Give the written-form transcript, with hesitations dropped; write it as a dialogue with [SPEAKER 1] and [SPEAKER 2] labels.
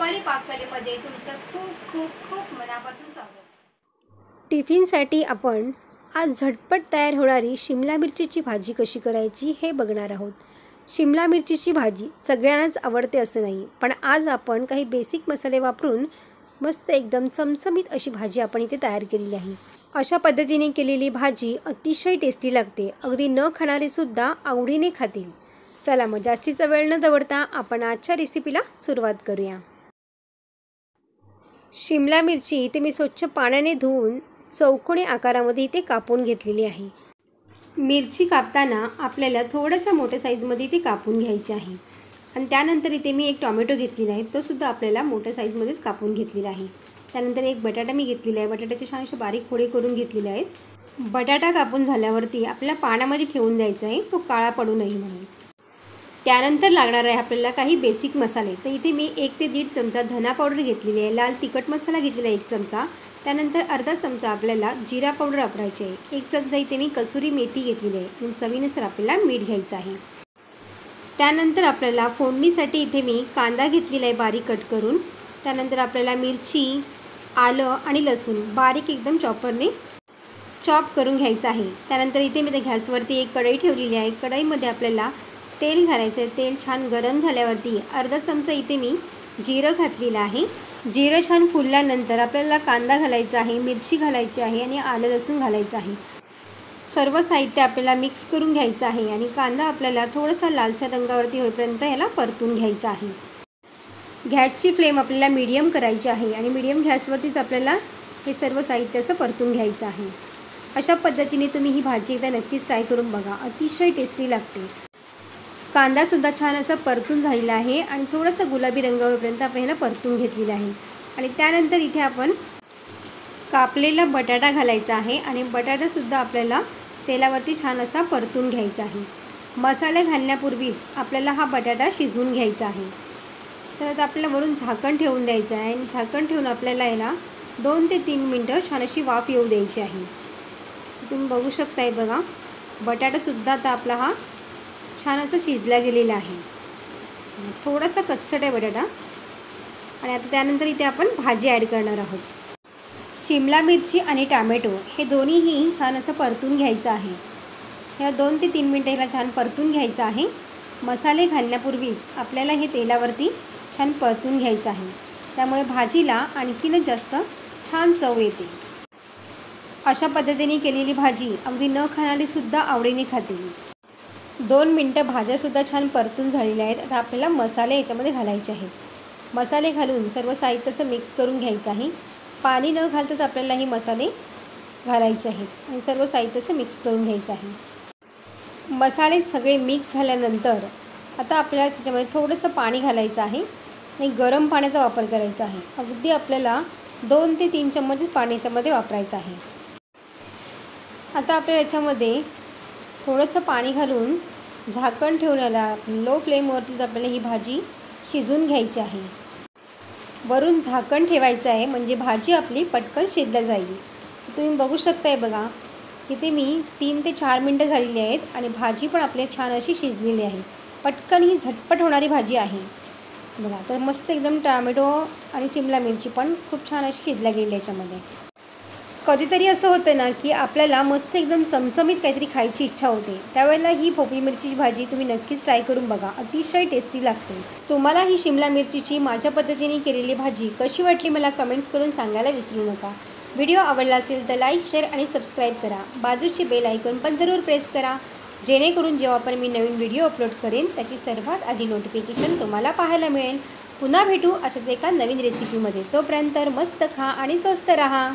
[SPEAKER 1] रुपाली पाककलेमध्ये तुमचं खूप खूप खूप मनापासून स्वागत।
[SPEAKER 2] टिफिनसाठी आपण आज झटपट तयार होणारी शिमला मिरचीची भाजी कशी करायची हे बघणार आहोत। शिमला मिरचीची भाजी सगळ्यांनाच आवडते असं नाही, पण आज आपण काही बेसिक मसाले वापरून मस्त एकदम चमचमीत अशी भाजी आपण इथे तयार केलेली आहे। अशा पद्धतीने केलेली भाजी अतिशय टेस्टी लागते, अगदी न खाणारे सुद्धा आवडीने खातील। चला मग जास्तीचा वेळ न दवडता आपण आजच्या रेसिपीला सुरुवात करूया। शिमला मिरची इथे मी स्वच्छ पाण्याने धुवून चौकोनी आकारामध्ये इथे कापून घेतलेली आहे। मिरची कापताना आपल्याला थोड्याशा मोठ्या साईजमध्ये इथे कापून घ्यायची आहे आणि त्यानंतर इथे मी एक टोमॅटो घेतलेला आहे, तो सुद्धा आपल्याला मोठ्या साईजमध्येच कापून घेतलेला आहे। त्यानंतर एक बटाटा मी घेतलेला आहे, बटाट्याचे छान असे बारीक फोडे करून घेतलेले आहेत। बटाटा कापून झाल्यावरती आपल्याला पाण्यामध्ये ठेवून द्यायचा आहे, तो काळा पडू नये म्हणून। त्यानंतर लागणार आहे आपल्याला काही बेसिक मसाले। तर इथे मी 1 ते 1.5 चमचा धना पावडर घेतलेली आहे, लाल तिखट मसाला घेतलेला आहे 1 चमचा, त्यानंतर अर्धा चमचा आपल्याला जिरा पावडर वापरायची आहे, 1 चमचा इथे मी कसुरी मेथी घेतलेली आहे आणि चवीनुसार आपल्याला मीठ घ्यायचं आहे। त्यानंतर आपल्याला फोडणीसाठी इथे मी कांदा घेतलेला आहे बारीक कट करून, त्यानंतर आपल्याला मिरची, आलं आणि लसूण बारीक एकदम चॉप करून घ्यायचं आहे। त्यानंतर इथे मी गॅसवरती एक कढई ठेवलेली आहे, कढईमध्ये आपल्याला तेल घालायचं आहे। तेल छान गरम झाल्यावरती अर्धा चमचा इथे मी जिरं घातलेलं आहे। जिरं छान फुलल्यानंतर आपल्याला कांदा घालायचा आहे, मिरची घालायची आहे आणि आलं लसूण घालायचं आहे। सर्व साहित्य आपल्याला मिक्स करून घ्यायचं आहे आणि कांदा आपल्याला थोडासा लालसर रंगावरती होईपर्यंत याला परतून घ्यायचं आहे। गॅसची फ्लेम आपल्याला मीडियम करायची आहे आणि मीडियम गॅसवरतीच आपल्याला हे सर्व साहित्य असं परतून घ्यायचं आहे। अशा पद्धतीने तुम्ही ही भाजी एकदा नक्कीच ट्राय करून बघा, अतिशय टेस्टी लागते। कांदासुद्धा छान असा परतून झालेला आहे आणि थोडासा गुलाबी रंग होईपर्यंत आपण ह्याला परतून घेतलेला आहे आणि त्यानंतर इथे आपण कापलेला बटाटा घालायचा आहे आणि बटाटासुद्धा आपल्याला तेलावरती छान असा परतून घ्यायचा आहे। मसाले घालण्यापूर्वीच आपल्याला हा बटाटा शिजवून घ्यायचा आहे। तर आता आपल्याला वरून झाकण ठेवून द्यायचं आहे आणि झाकण ठेवून आपल्याला याला 2 ते 3 मिनटं छान अशी वाफ येऊ द्यायची आहे। तुम्ही बघू शकताय बघा, बटाटासुद्धा आता आपला हा छान असं शिजला गेलेला आहे, थोडासा कच्चट आहे बटाटा। आणि आता त्यानंतर इथे आपण भाजी ॲड करणार आहोत। शिमला मिरची आणि टोमॅटो हे दोन्हीही छान असं परतून घ्यायचं आहे। ह्या 2 ते 3 मिनटं ह्याला छान परतून घ्यायचं आहे। मसाले घालण्यापूर्वीच आपल्याला हे तेलावरती छान परतून घ्यायचं आहे, त्यामुळे भाजीला आणखीनच जास्त छान चव येते। अशा पद्धतीने केलेली भाजी अगदी न खाणारीसुद्धा आवडीने खातील। 2 मिनटं भाज्यासुद्धा छान परतून झालेल्या आहेत। आता आपल्याला मसाले याच्यामध्ये घालायचे आहेत। मसाले घालून सर्व साहित्य असं मिक्स करून घ्यायचं आहे। पाणी न घालताच आपल्याला हे मसाले घालायचे आहेत आणि सर्व साहित्य असं मिक्स करून घ्यायचं आहे। मसाले सगळे मिक्स झाल्यानंतर आता आपल्याला त्याच्यामध्ये थोडंसं पाणी घालायचं आहे आणि गरम पाण्याचा वापर करायचा आहे। अगदी आपल्याला 2 ते 3 चम्मच पाणी याच्यामध्ये वापरायचं आहे। आता आपल्याला याच्यामध्ये थोडंसं पाणी घालून झाकण ठेवून याला लो फ्लेमवरतीच आपल्याला ही भाजी शिजवून घ्यायची आहे। वरून झाकण ठेवायचं आहे म्हणजे भाजी आपली पटकन शिजली जाईल। तुम्ही बघू शकताय बघा, इथे मी 3 ते 4 मिनटं झालेली आहेत आणि भाजी पण आपली छान अशी शिजलेली आहे। पटकन ही झटपट होणारी भाजी आहे बघा। तर मस्त एकदम टोमॅटो आणि शिमला मिरची पण खूप छान अशी शिजल्या गेली याच्यामध्ये। कधीतरी असं होतं ना की आपल्याला मस्त एकदम चमचमीत काहीतरी खायची इच्छा होते, त्यावेळेला ही भोपळी मिरचीची भाजी तुम्ही नक्कीच ट्राय करून बघा, अतिशय टेस्टी लागते। तुम्हाला ही शिमला मिरचीची माझ्या पद्धतीने केलेली भाजी कशी वाटली मला कमेंट्स करून सांगायला विसरू नका। व्हिडिओ आवडला असेल तर लाईक, शेअर आणि सबस्क्राईब करा। बाजूची बेल आयकॉन पण जरूर प्रेस करा, जेणेकरून जेव्हा पण मी नवीन व्हिडिओ अपलोड करेन त्याची सर्वात आधी नोटिफिकेशन तुम्हाला पाहायला मिळेल। पुन्हा भेटू अशाच एका नवीन रेसिपीमध्ये, तोपर्यंत मस्त खा आणि स्वस्त राहा।